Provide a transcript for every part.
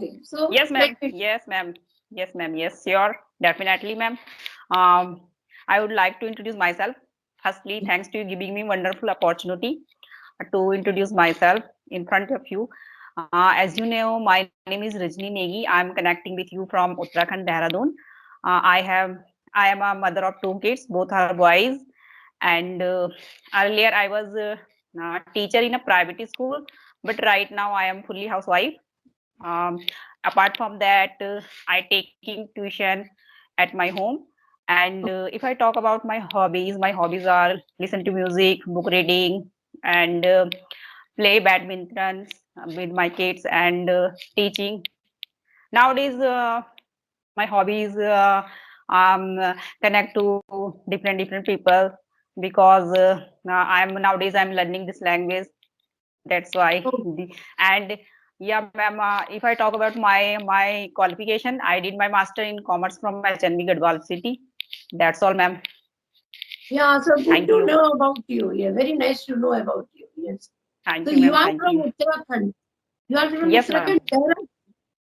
think. So Yes, let ma'am. me. Yes, ma'am. Yes, ma'am. Yes, sure. Definitely, ma'am. Um, I would like to introduce myself. Firstly, thanks to you giving me wonderful opportunity to introduce myself in front of you. As you know, my name is Rajni Negi. I'm connecting with you from Uttarakhand, Dehradun. I am a mother of two kids. Both are boys. And earlier, I was a teacher in a private school, but right now I am fully housewife. Um, Apart from that, I taking tuition at my home. And if I talk about my hobbies are listen to music, book reading, and play badminton with my kids and teaching. Nowadays, my hobbies connect to different people because I'm learning this language. That's why. Oh, And yeah, ma'am. If I talk about my qualification, I did my master in commerce from HNB Gadwal City. That's all, ma'am. yeah, so good Thank to you. know about you. Yeah, very nice to know about you. Yes. So Thank you, you ma'am. are Thank from you. Uttarakhand. You are from Yes, Uttarakhand, ma'am. Dehradun.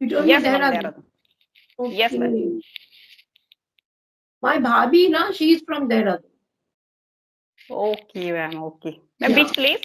You told me Yes, ma'am. Dehradun. Dehradun. Yes, ma'am. Okay. My bhabhi, na, she is from Dehradun. Okay, ma'am. Okay. Ma'am, Yeah. which place?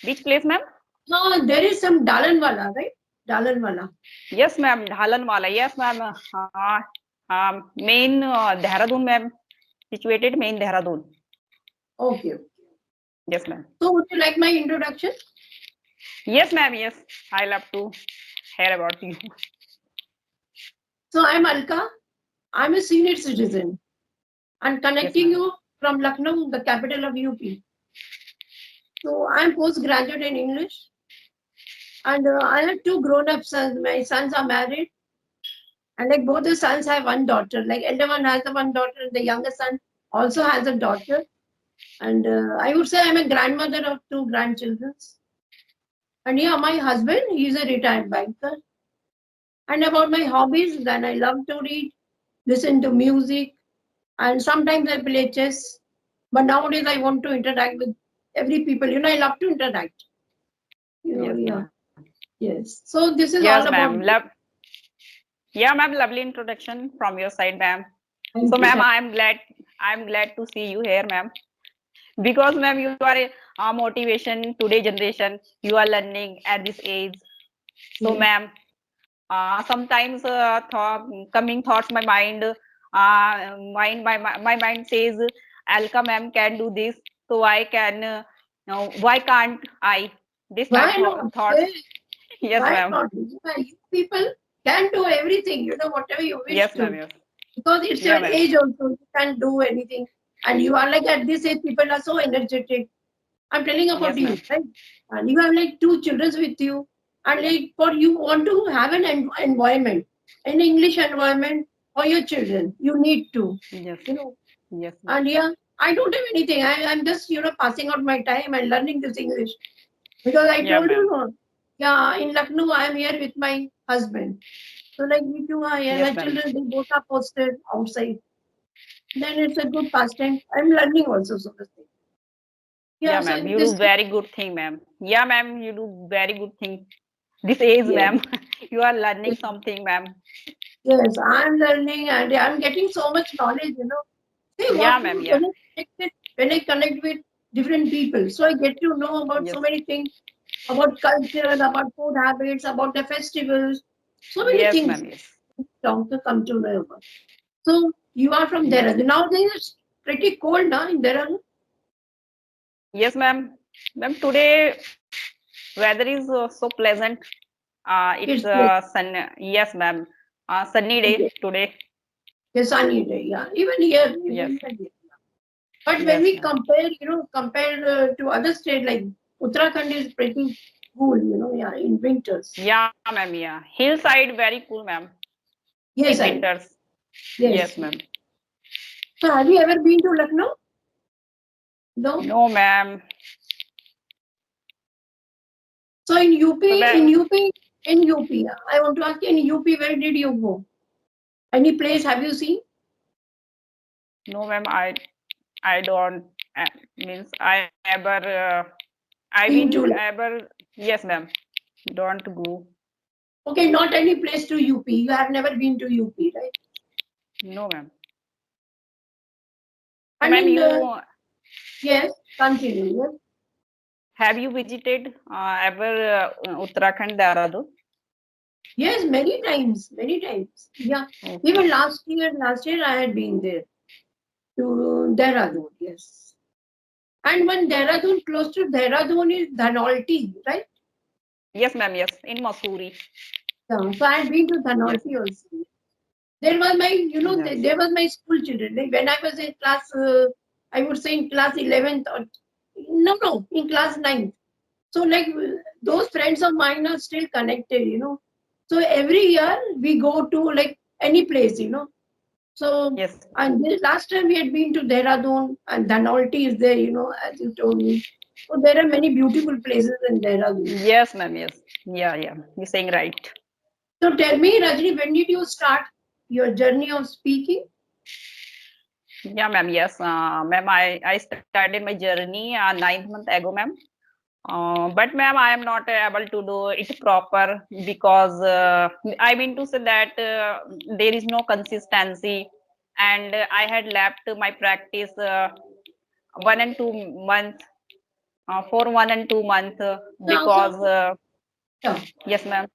Which place, ma'am? No, there is some Dalanwala, right? Dalanwala. Yes, ma'am. Dhalanwala. Yes, ma'am. Main Dehradun, ma'am. Situated main Dehradun. Okay. Yes, ma'am. So would you like my introduction? Yes, ma'am. Yes. I love to hear about you. So I'm Alka. I'm a senior citizen and Yes, connecting ma'am. you from Lucknow, the capital of UP. So I'm postgraduate in English, and I have two grown-up sons. My sons are married, and like both the sons have one daughter. Like elder one has the one daughter, and the younger son also has a daughter. And I would say I'm a grandmother of two grandchildren. And yeah, my husband, he's a retired banker. And about my hobbies, then I love to read, listen to music, and sometimes I play chess. But nowadays I want to interact with every people. I love to interact. Yes, Yeah, ma'am. yes. So this is Yes, all about ma'am. me. Yeah, ma'am. Lovely introduction from your side, ma'am. So, Thank you. ma'am, I'm glad to see you here, ma'am. Because, ma'am, you are a motivation today generation. You are learning at this age. So, Yes. ma'am, sometimes coming thoughts my mind, my mind says, Alka, ma'am, can do this. So I can. No, why can't I? This type Why not? of thoughts. Yes. Yes, Why ma'am. not? Yeah, you people can do everything, whatever you wish Yes, ma'am. to. Yes. Because it's Yeah, your ma'am. age also. You can do anything. And you are like at this age, people are so energetic. I'm telling about Yes, you, ma'am. right? And you have like two children with you. And like for you want to have an environment, an English environment for your children. You need to, Yes. you know. Yes, ma'am. And yeah, I don't have anything. I'm just, passing out my time and learning this English. Because I Yeah, told you, ma'am. no, yeah, in Lucknow, I am here with my husband. So like we two are here, Yes, my ma'am. children, they both are posted outside. Then it's a good pastime. I'm learning also, so to say. Yeah, Yeah, so ma'am. You do this, very good thing, ma'am. Yeah, ma'am. You do very good thing. This age, yes, ma'am. You are learning yes, something, ma'am. yes, I'm learning and I'm getting so much knowledge. See Yeah, what ma'am. you Yeah. when I connect with different people, so I get to know about Yes. so many things about culture, about food habits, about the festivals, so many Yes, things ma'am. Yes. to come to know about. So you are from Yes. Dehradun. Nowadays it's pretty cold now in Dehradun. Yes, ma'am. Ma'am, today weather is so pleasant. It's It's like, sun. Yes, ma'am. Sunny day okay, today. a sunny day. Yeah, even here, Yes. here. But when Yes, we ma'am. compare to other states like Uttarakhand is pretty cool. Yeah, in winters. Yeah, ma'am. Yeah. Hillside, very cool, ma'am. In Yes, I winters. Yes, yes. ma'am. So have you ever been to Lucknow? No. No, ma'am. So in So, UP, ma'am, in UP, I want to ask you, in UP, where did you go? Any place have you seen? no, ma'am. I don't. Means I ever. I Been been to ever. Yes, ma'am. Don't go. Okay, not any place to UP. You have never been to UP, right? No, ma'am. So, And ma'am, in you yes, continue. Yes. have you visited ever Uttarakhand, Dehradun? Yes, many times, many times. Yeah, Okay. even last year I had been there to Dehradun. Yes, and one Dehradun close to Dehradun is Dhanolti, right? Yes, ma'am. Yes, in Mussoorie. Yeah, so I had been to Yes, Dhanolti also. There was my, yes, there was my school children. Like when I was in class, I would say in class 11th or no, in class 9th. So like those friends of mine are still connected. So every year we go to like any place. So yes, and last time we had been to Dehradun and Dhanolti is there, as you told me. So there are many beautiful places in Dehradun. yes, ma'am. Yes, yeah, yeah. You're saying right. So tell me, Rajni, when did you start your journey of speaking? Yeah, ma'am. Yes, ma'am. I started my journey 9 months ago, ma'am. But ma'am, I am not able to do it proper because I mean to say that there is no consistency, and I had left my practice 1 and 2 months for 1 and 2 months Yeah, so because yeah. yes, ma'am.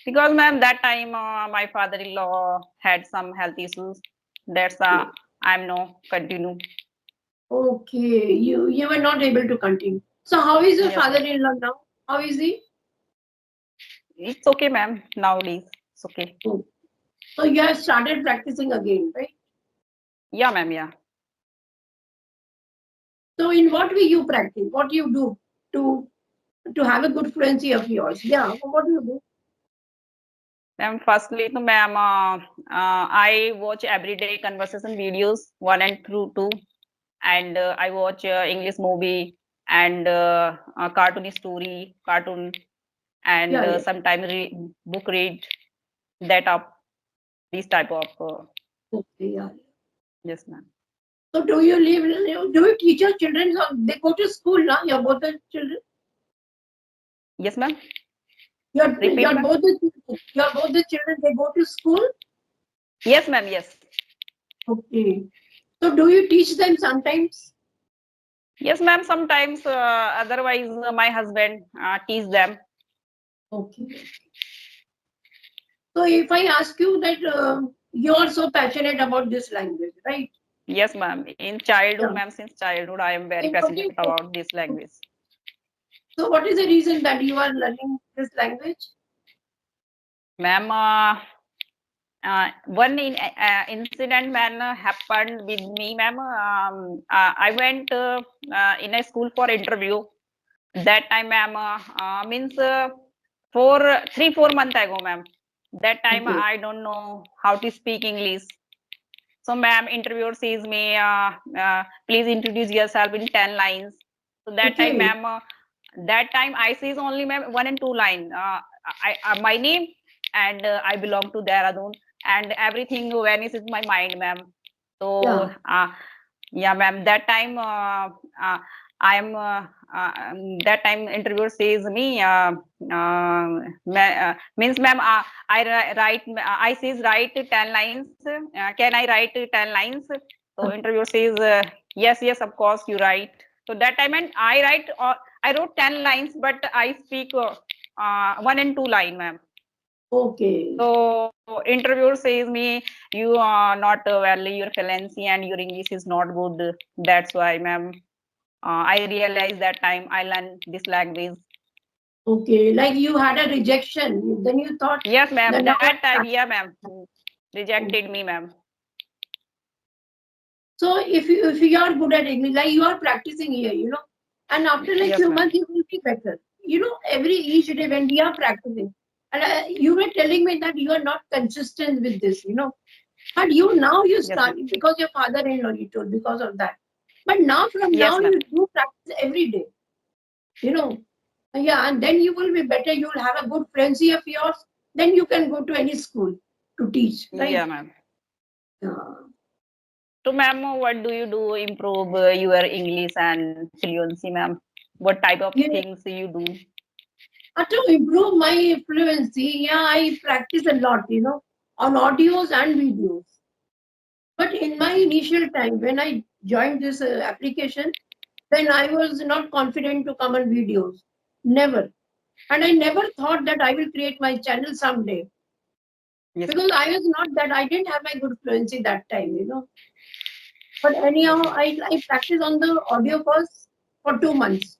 Because ma'am, that time my father-in-law had some health issues. That's I'm no continue. Okay, you were not able to continue. So how is your Yes, ma'am. father-in-law now? How is he? It's okay, ma'am. Nowadays, it's okay. Oh, so you have started practicing again, right? Yeah, ma'am. Yeah. So in what way you practice? What you do to to have a good fluency of yours? Yeah, what do you do? Ma'am, firstly, to ma'am, I watch everyday conversation videos 1 and 2, and I watch English movie and cartoon story, cartoon, and Yeah, yeah. sometimes book read that up these type of Okay, yeah. yes, ma'am. So do you live? Do you teach your children? How they go to school now? Your both the children. Yes, ma'am. Repeat, Your ma'am. both the children. They go to school. Yes, ma'am. Yes. Okay. So do you teach them sometimes? Yes, ma'am. Sometimes, otherwise, my husband teach them. Okay. So if I ask you that you are so passionate about this language, right? Yes, ma'am. In childhood, Yeah. ma'am, since childhood, I am very So what passionate is about this language. so what is the reason that you are learning this language? Ma'am, one incident man happened with me, ma'am. I went in a school for interview. That time, ma'am, means 4 months ago, ma'am. That time Okay. I don't know how to speak English. So, ma'am, interviewer says me, please introduce yourself in 10 lines. So that time, Okay. ma'am, that time I says only ma'am 1 and 2 line. My name and I belong to Dehradun, and everything vanishes in my mind, ma'am. So Yeah. yeah, ma'am. That time I'm that time interviewer says me means ma'am write I says write 10 lines. Can I write 10 lines? So interviewer says yes, yes, of course you write. So that time and I wrote 10 lines, but I speak 1 and 2 line, ma'am. Okay. So interviewer says me, you are not well, your fluency and your English is not good. That's why, ma'am. I realized that time I learned this language. Okay. Like you had a rejection. Then you thought Yes, ma'am. that now That time, yeah, ma'am. Rejected me, ma'am. so if you are good at English, like you are practicing here, and after like Yes, few ma'am. months you will be better. Every each day when we are practicing, and you were telling me that you are not consistent with this. But now you Yes, ma'am. start because your father-in-law you told because of that. But now from Yes, now ma'am. you do practice every day. You know, yeah, and then you will be better. You will have a good fluency of yours. Then you can go to any school to teach, right? Yeah, ma'am. Yeah. So, ma'am, what do you do improve your English and fluency, ma'am? What type of Yeah, things you do? To improve my fluency, yeah, I practice a lot, on audios and videos. But in my initial time, when I joined this application, then I was not confident to come on videos. Never. And I never thought that I will create my channel someday. Yes, Because I was not that, I didn't have my good fluency that time. But anyhow, yes, ma'am. I practiced on the audio first for 2 months.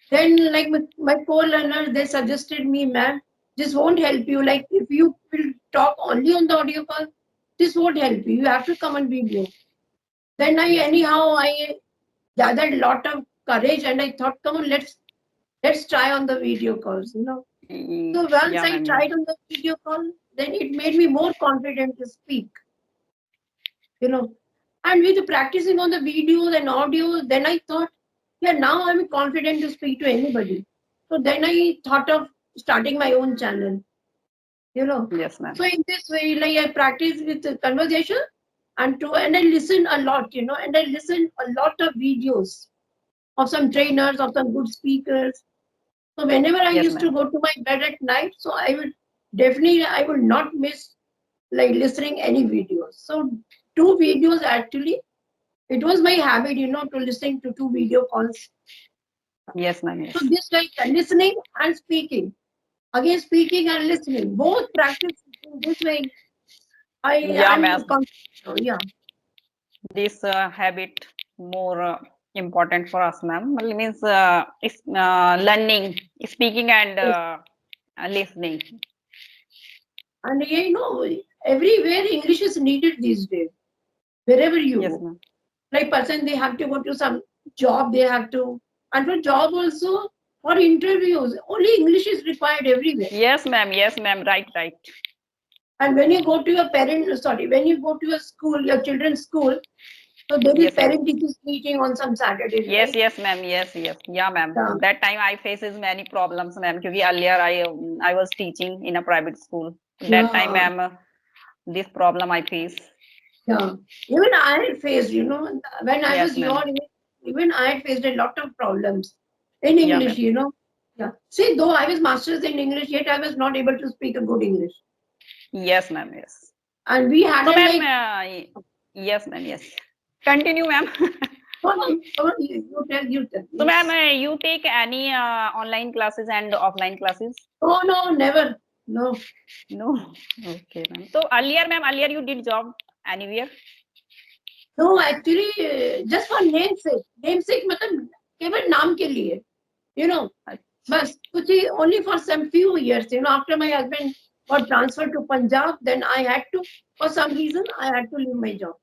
Then, like my co-learners, they suggested me, ma'am, this won't help you. Like, if you will talk only on the audio call, this won't help you. You have to come on video. Then Yes, ma'am. I gathered a lot of courage and I thought, come on, let's try on the video calls. So once Yeah, I ma'am. Yeah. tried on the video call, then it made me more confident to speak, you know. And with practicing on the videos and audio, then I thought, yeah, now I'm confident to speak to anybody. So then I thought of starting my own channel, you know. Yes, ma'am. So in this way, like I practice with the conversation and I listen a lot, and I listen a lot of videos of some trainers, of some good speakers. So whenever I Yes, used to ma'am. go to my bed at night, so I would not miss like listening any videos. So two videos actually, it was my habit, to listening to two video calls. Yes, ma'am. So Yes. this like listening and speaking. Again, speaking and listening. Both practice in this way. I Yeah, am ma'am. yeah. This habit more important for us, ma'am. Well, it means it's learning, speaking, and Yes. listening. And everywhere English is needed these days. Wherever you Yes, go. ma'am. Like person they have to go to some job, they have to, and for job also, for interviews only English is required everywhere. Yes, ma'am. Yes, ma'am. Right, right. And when you go to your when you go to your school, your children's school, so there is Yes, ma'am. parent teachers meeting on some Saturdays, Yes, right? yes, ma'am. Yes, yes. Yeah, ma'am. Yeah, That time I faces many problems, ma'am. Because earlier I was teaching in a private school. That time, yeah, ma'am, this problem I face. yeah. Even I had faced, when I was Yes, your ma'am. age, even I had faced a lot of problems in Yeah, English. Yeah. See, though I was masters in English, yet I was not able to speak a good English. yes, ma'am. Yes. And we had So, a ma'am, like, yes, ma'am. Yes. Continue, ma'am. come on, you tell, So, ma'am, yes. you take any online classes and offline classes? Oh, no, never. No. No. Okay, ma'am. So earlier, ma'am, earlier you did job anywhere? No, actually, just for namesake. Namesake, मतलब केवल नाम के लिए, you know. But only for some few years, after my husband got transferred to Punjab, then I had to, for some reason, I had to leave my job.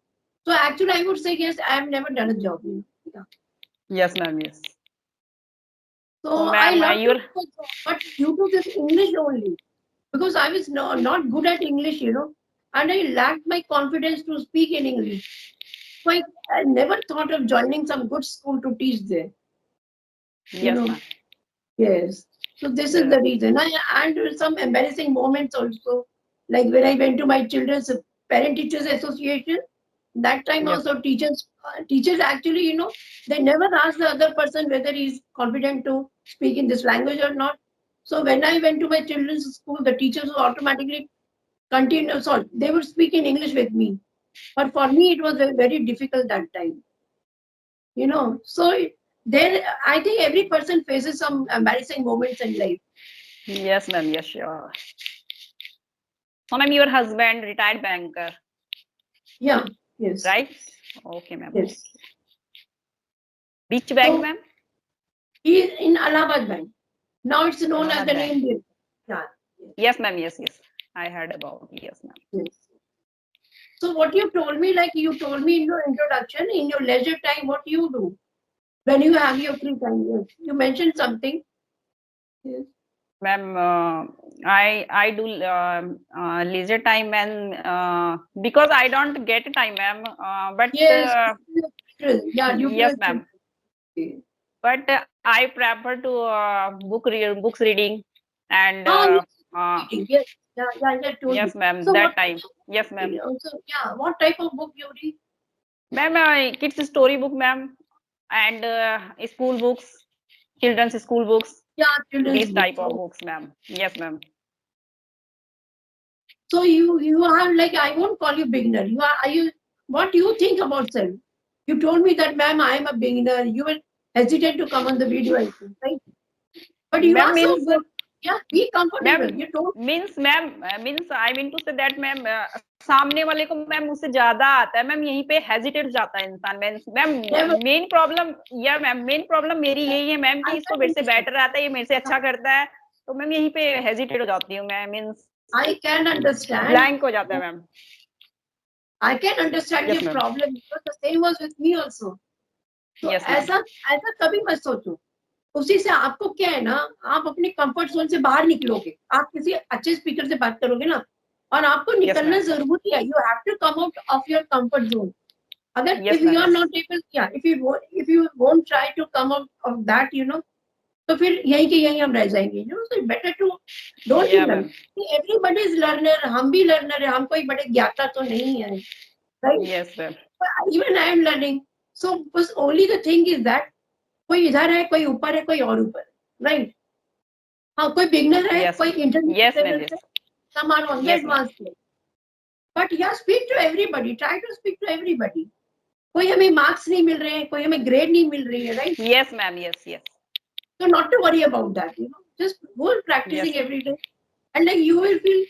So actually, I would say yes, I have never done a job. Yeah. Yes, ma'am. Yes. So, So I ma'am, love to you're do a job, but due to this English only, because I was not good at English, and I lacked my confidence to speak in English. So I never thought of joining some good school to teach there. You yes, know, ma'am. yes. So this is Uh, the reason. And some embarrassing moments also, like when I went to my children's parent teachers association. That time yes, also teachers actually, they never ask the other person whether he's confident to speak in this language or not. So when I went to my children's school, the teachers would automatically continue. Sorry, they would speak in English with me. But for me, it was very, very difficult that time. So there, I think every person faces some embarrassing moments in life. yes, ma'am. Yes, sure. So, ma'am, your husband retired banker, Yeah, yes, right? Okay, ma'am. yes. Okay. Which bank, So ma'am? he is in Allahabad Bank. Now it's known as Allahabad the Bank. name. Yeah, Yes, ma'am. Yes, yes. I heard about. Yes, ma'am. yes. So what you told me, like you told me in your introduction, in your leisure time, what you do when you have your free time. Yes. You mentioned something. Yes. Ma'am, I do leisure time and because I don't get time, ma'am. But Yes. Due to your children. Yeah, due to yes, your ma'am. children. Okay. But I prefer to books reading and Oh, yes. uh, Reading. Yes. Yeah, yeah, I told yes, me. ma'am. So what That type time, of book yes, you ma'am. read? Also, yeah, what type of book you read? Ma'am, kids story book, ma'am, and school books, children's school books. Yeah, children's These books. type of books, ma'am. Yes, ma'am. So you are like, I won't call you beginner. Are you, what do you think about self? You told me that, ma'am, I am a beginner. You will hesitate to come on the video, I think, right? But you Ma'am are so means good. Yeah, be comfortable. Ma'am You told. Means ma'am means I mean to say that ma'am सामने वाले को ma'am उससे ज्यादा आता है ma'am, यहीं पे hesitate जाता है इंसान। Ma'am Never. मेन प्रॉब्लम, या मैम मेन प्रॉब्लम मेरी यही है मैम कि I इसको can मेरे से understand. बेटर आता है, ये मेरे से अच्छा करता है, तो मैम यहीं पे हेजिटेट हो जाती हूँ मैं, means I can understand. Blank हो जाता है ma'am. I can understand yes your ma'am. problem because the same was with me also. तो यस मैम। ऐसा ऐसा कभी मत सोचो। उसी से आपको क्या है ना, आप अपने कंफर्ट जोन से बाहर निकलोगे। आप किसी अच्छे स्पीकर से बात करोगे ना, और आपको यस निकलना मैम। जरूरी है। You have to come out of your comfort zone. अगर yes if you ma'am. Are yes not able, या if you won't try to come out of that, you know, तो फिर यहीं के यहीं हम रह जाएंगे। You know, so better to don't be या learn. Ma'am. Everybody is learner, हम भी लर्नर है, हम कोई बड़े ज्ञाता तो नहीं है, right? Yes ma'am. Even I am learning. So बस only the thing is that कोई इधर है, कोई ऊपर है, कोई और ऊपर, राइट? हाँ, कोई बिगनर है, यस कोई इंटरमीडिएट यस मैम। लेवल पे, yes some are on the yes ma'am. advanced level. But yeah, speak to everybody. Try to speak to everybody. कोई हमें मार्क्स नहीं मिल रहे हैं, कोई हमें ग्रेड नहीं मिल रही है, right? Yes ma'am. Yes yes So not to worry about that. You know, just go on practicing yes every day, and like you will feel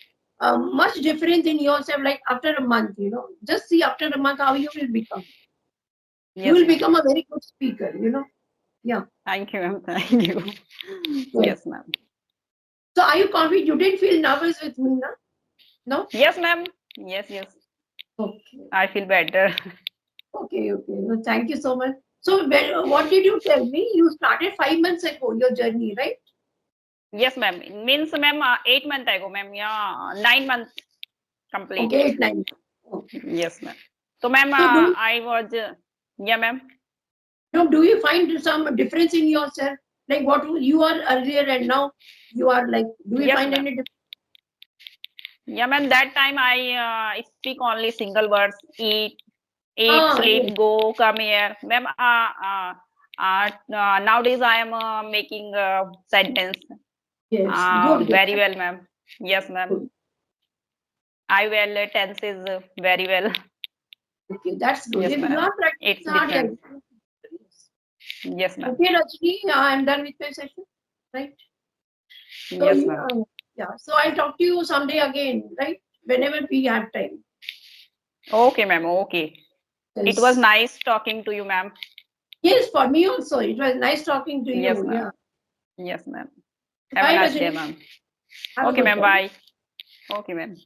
much difference in yourself. Like after a month, you know, just see after a month how you will become. You yes will ma'am. become a very good speaker. You know, yeah. Thank you ma'am. Thank you. Yes. Yes ma'am. So are you confident? You didn't feel nervous with me, no? No? Yes, ma'am. Yes, yes. Okay. I feel better. Okay, okay. No, thank you so much. So, what did you tell me? You started 5 months ago, your journey, right? Yes, ma'am. Means, ma'am, 8 months ago, ma'am. Yeah, 9 months complete. Okay, 8, 9. Okay. Yes, ma'am. So, ma'am, So, I was, yeah, ma'am. do you find some difference in yourself? Like what you are earlier and now you are like, do you Yes, find ma'am. any difference? Yeah, ma'am. That time I speak only single words: eat, eat, Ah, yes, sleep, go, come here, ma'am. Nowadays I am making sentence. yes. Good, good. Very well, ma'am. Yes, ma'am. Good. I well tenses very well. Okay, that's good. Yes, If you ma'am. are practicing It's hard, different. yeah. Yes, ma'am. Okay, Rajni, I'm done with my session, right? So, Yes, ma'am. yeah. So I'll talk to you someday again, right? Whenever we have time. Okay, ma'am. Okay. It was Yes. nice talking to you, ma'am. Yes, for me also. It was nice talking to Yes, you. ma'am. Yeah. Yes, ma'am. Have a Bye, nice day, Rajni. ma'am. Have a Okay, good ma'am. day. Bye. Okay, ma'am.